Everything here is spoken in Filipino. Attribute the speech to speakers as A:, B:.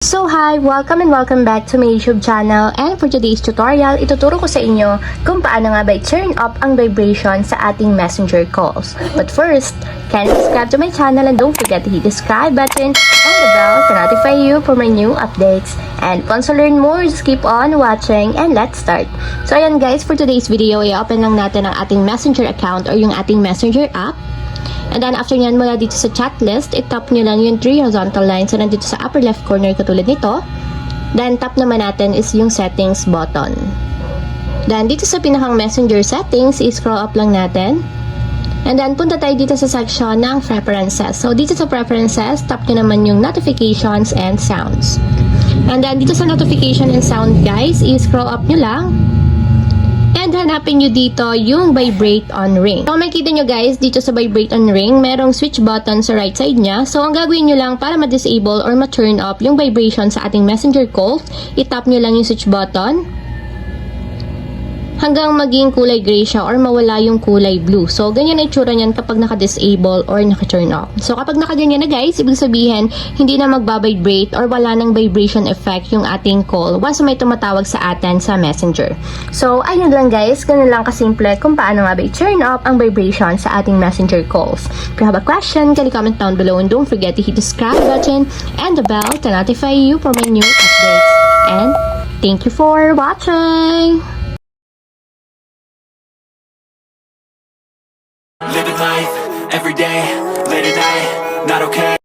A: So hi! Welcome and welcome back to my YouTube channel, and for today's tutorial, ituturo ko sa inyo kung paano nga ba i-turn up ang vibration sa ating messenger calls. But first, can you subscribe to my channel and don't forget to hit the subscribe button and the bell to notify you for my new updates. And once you learn more, just keep on watching and let's start. So ayan guys, for today's video, i-open lang natin ang ating messenger account or yung ating messenger app. And then after nyan, mula dito sa chat list, i-tap nyo lang yung 3 horizontal lines na nandito sa upper left corner katulad nito. Then tap naman natin is yung settings button. Then dito sa pinakang messenger settings, i-scroll up lang natin. And then punta tayo dito sa section ng preferences. So dito sa preferences, tap nyo naman yung notifications and sounds. And then dito sa notification and sound guys, i-scroll up nyo lang. And hanapin nyo dito yung vibrate on ring. So makikita nyo guys, dito sa vibrate on ring, merong switch button sa right side nya. So ang gagawin nyo lang para ma-disable or ma-turn off yung vibration sa ating messenger calls, i-tap nyo lang yung switch button hanggang maging kulay gray siya or mawala yung kulay blue. So ganyan na itsura niyan kapag naka-disable or naka-turn off. So kapag naka-ganyan na guys, ibig sabihin hindi na magbabibrate or wala nang vibration effect yung ating call once may tumatawag sa atin sa messenger. So ayun lang guys, ganun lang kasimple kung paano nga ba i-turn off ang vibration sa ating messenger calls. If you have a question, can you comment down below and don't forget to hit the subscribe button and the bell to notify you for my new updates. And thank you for watching!
B: Living life, every day, late at night, not okay.